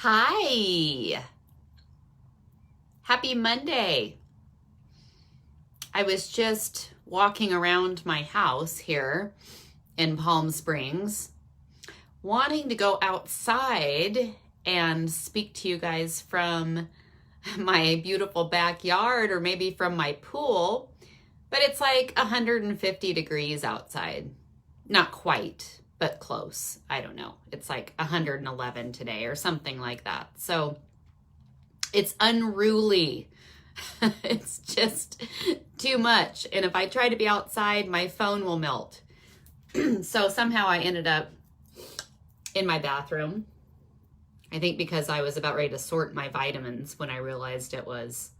Hi. Happy Monday. I was just walking around my house here in Palm Springs, wanting to go outside and speak to you guys from my beautiful backyard or maybe from my pool, but it's like 150 degrees outside. Not quite, but close. I don't know. It's like 111 today or something like that. So it's unruly. It's just too much. And if I try to be outside, my phone will melt. So somehow I ended up in my bathroom. I think because I was about ready to sort my vitamins when I realized it was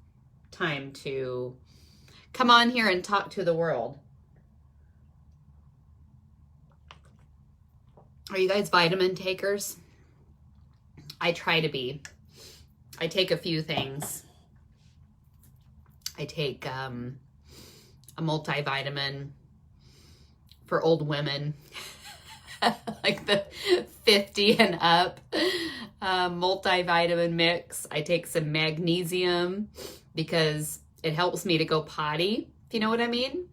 time to come on here and talk to the world. Are you guys vitamin takers? I try to be. I take a few things. I take a multivitamin for old women, like the 50 and up, multivitamin mix. I take some magnesium because it helps me to go potty, if you know what I mean.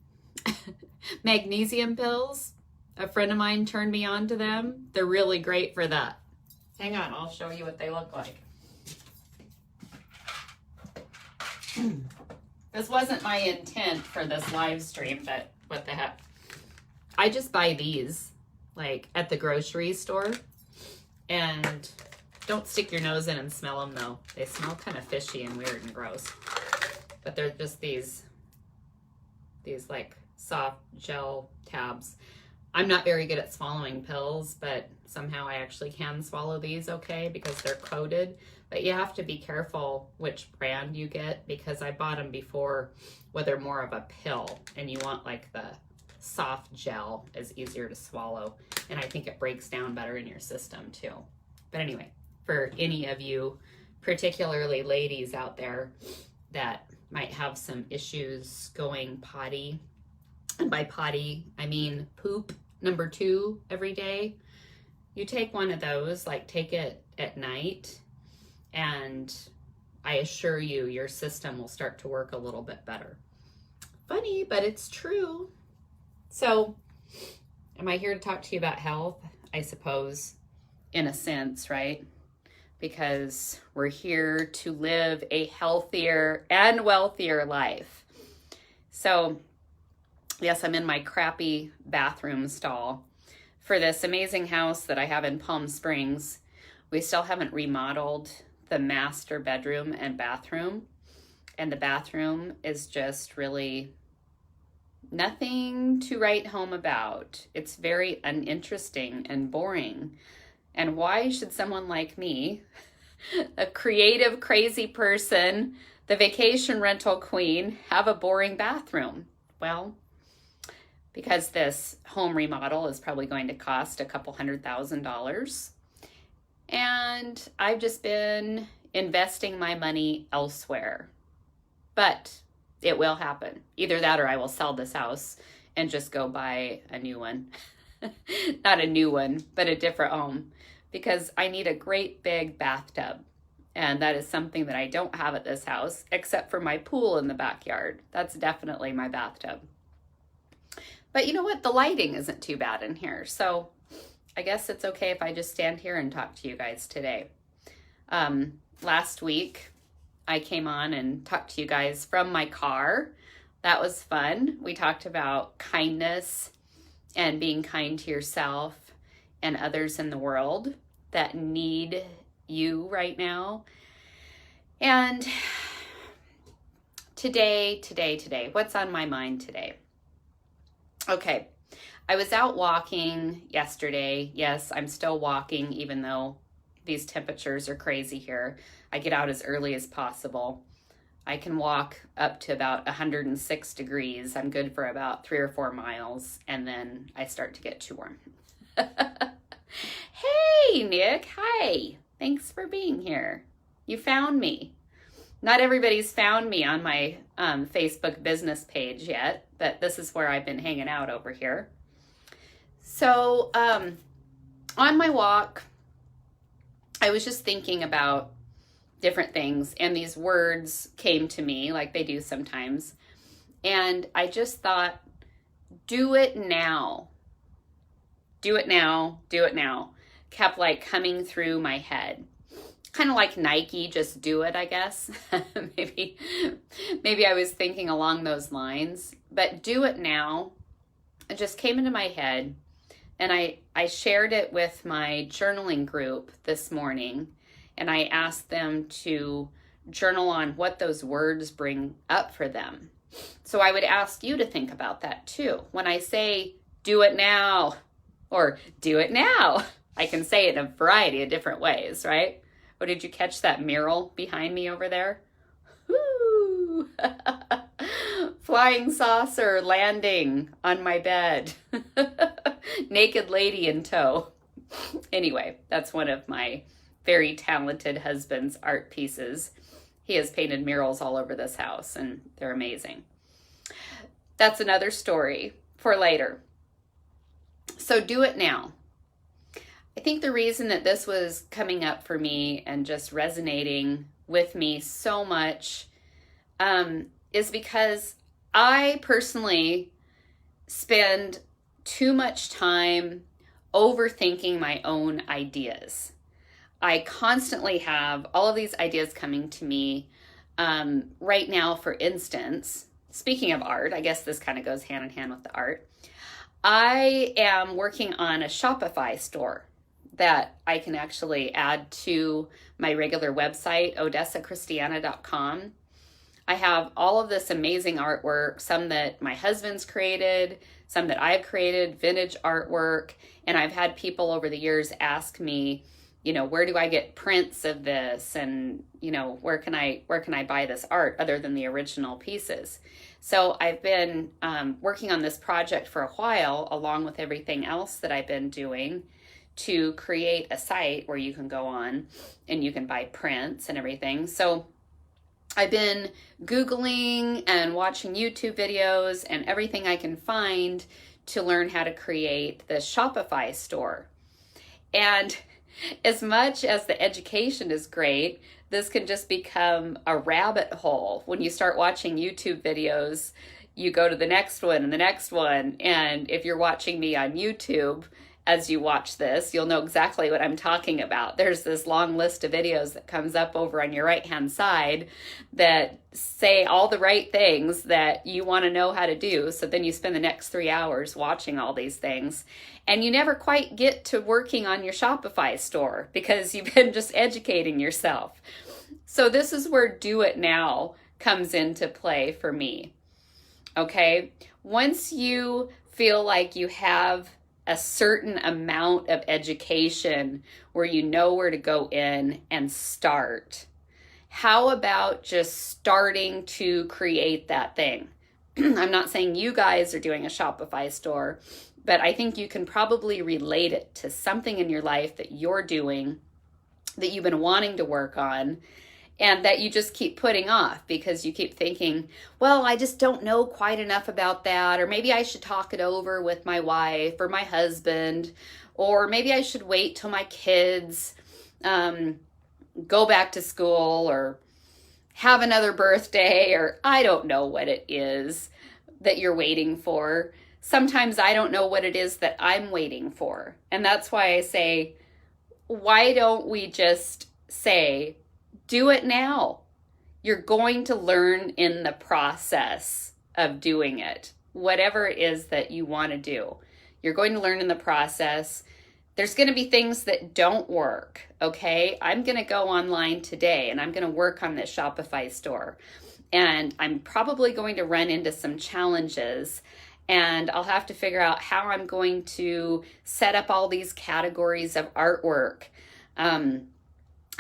Magnesium pills. A friend of mine turned me on to them. They're really great for that. Hang on, I'll show you what they look like. This wasn't my intent for this live stream, but what the heck. I just buy these like at the grocery store, and don't stick your nose in and smell them though. They smell kind of fishy and weird and gross, but they're just these like soft gel tabs. I'm not very good at swallowing pills, but somehow I actually can swallow these okay because they're coated. But you have to be careful which brand you get because I bought them before where they're more of a pill and you want like the soft gel is easier to swallow. And I think it breaks down better in your system too. But anyway, for any of you, particularly ladies out there that might have some issues going potty, and by potty, I mean poop number 2 every day. You take one of those, like take it at night, and I assure you, your system will start to work a little bit better. Funny, but it's true. So, am I here to talk to you about health? I suppose, in a sense, right? Because we're here to live a healthier and wealthier life. So, yes, I'm in my crappy bathroom stall for this amazing house that I have in Palm Springs. We still haven't remodeled the master bedroom and bathroom. And the bathroom is just really nothing to write home about. It's very uninteresting and boring. And why should someone like me, a creative, crazy person, the vacation rental queen, have a boring bathroom? Well, because this home remodel is probably going to cost a couple $100,000. And I've just been investing my money elsewhere. But it will happen. Either that or I will sell this house and just go buy a new one. Not a new one, but a different home. Because I need a great big bathtub. And that is something that I don't have at this house, except for my pool in the backyard. That's definitely my bathtub. But you know what? The lighting isn't too bad in here. So I guess it's okay if I just stand here and talk to you guys today. Last week, I came on and talked to you guys from my car. That was fun. We talked about kindness and being kind to yourself and others in the world that need you right now. And today, what's on my mind today? Okay, I was out walking yesterday. Yes, I'm still walking even though these temperatures are crazy here. I get out as early as possible. I can walk up to about 106 degrees. I'm good for about 3 or 4 miles, and then I start to get too warm. Hey, Nick. Hi. Thanks for being here. You found me. Not everybody's found me on my Facebook business page yet, but this is where I've been hanging out over here. So on my walk, I was just thinking about different things, and these words came to me like they do sometimes. And I just thought, do it now. Do it now. Do it now. Kept like coming through my head. Kind of like Nike, just do it, I guess. maybe I was thinking along those lines. But do it now. It just came into my head. And I shared it with my journaling group this morning. And I asked them to journal on what those words bring up for them. So I would ask you to think about that too. When I say, do it now, or do it now, I can say it in a variety of different ways, right? Or did you catch that mural behind me over there? Woo! Flying saucer landing on my bed. Naked lady in tow. Anyway, that's one of my very talented husband's art pieces. He has painted murals all over this house, and they're amazing. That's another story for later. So do it now. I think the reason that this was coming up for me and just resonating with me so much is because I personally spend too much time overthinking my own ideas. I constantly have all of these ideas coming to me. Right now, for instance, speaking of art, I guess this kind of goes hand in hand with the art. I am working on a Shopify store that I can actually add to my regular website, odessachristiana.com. I have all of this amazing artwork, some that my husband's created, some that I've created, vintage artwork, and I've had people over the years ask me, you know, where do I get prints of this? And, you know, where can I buy this art other than the original pieces? So I've been working on this project for a while, along with everything else that I've been doing, to create a site where you can go on and you can buy prints and everything. So I've been Googling and watching YouTube videos and everything I can find to learn how to create the Shopify store. And as much as the education is great, this can just become a rabbit hole. When you start watching YouTube videos, you go to the next one and the next one. And if you're watching me on YouTube, as you watch this, you'll know exactly what I'm talking about. There's this long list of videos that comes up over on your right-hand side that say all the right things that you want to know how to do. So then you spend the next 3 hours watching all these things, and you never quite get to working on your Shopify store because you've been just educating yourself. So this is where do it now comes into play for me. Okay? Once you feel like you have a certain amount of education where you know where to go in and start, how about just starting to create that thing? I'm not saying you guys are doing a Shopify store, but I think you can probably relate it to something in your life that you're doing that you've been wanting to work on, and that you just keep putting off because you keep thinking, well, I just don't know quite enough about that, or maybe I should talk it over with my wife or my husband, or maybe I should wait till my kids go back to school or have another birthday, or I don't know what it is that you're waiting for. Sometimes I don't know what it is that I'm waiting for. And that's why I say, why don't we just say, do it now? You're going to learn in the process of doing it. Whatever it is that you want to do, you're going to learn in the process. There's going to be things that don't work, okay? I'm going to go online today and I'm going to work on this Shopify store. And I'm probably going to run into some challenges, and I'll have to figure out how I'm going to set up all these categories of artwork.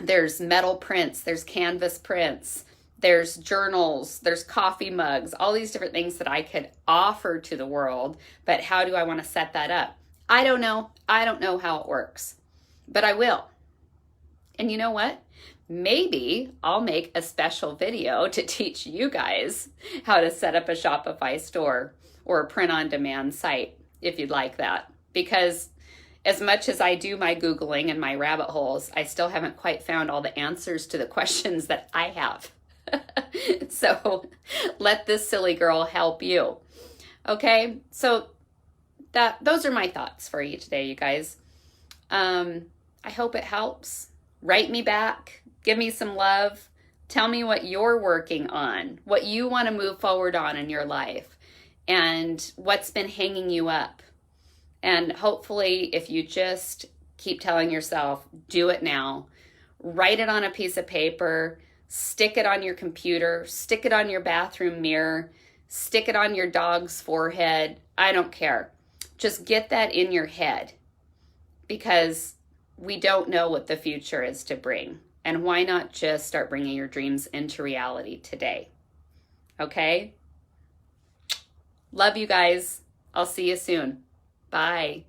There's metal prints, there's canvas prints, there's journals, there's coffee mugs, all these different things that I could offer to the world. But how do I want to set that up? I don't know. I don't know how it works, but I will. And you know what? Maybe I'll make a special video to teach you guys how to set up a Shopify store or a print-on-demand site if you'd like that. Because as much as I do my Googling and my rabbit holes, I still haven't quite found all the answers to the questions that I have. So let this silly girl help you. Okay, so those are my thoughts for you today, you guys. I hope it helps. Write me back. Give me some love. Tell me what you're working on, what you want to move forward on in your life, and what's been hanging you up. And hopefully, if you just keep telling yourself, do it now, write it on a piece of paper, stick it on your computer, stick it on your bathroom mirror, stick it on your dog's forehead. I don't care. Just get that in your head, because we don't know what the future is to bring. And why not just start bringing your dreams into reality today? Okay? Love you guys. I'll see you soon. Bye.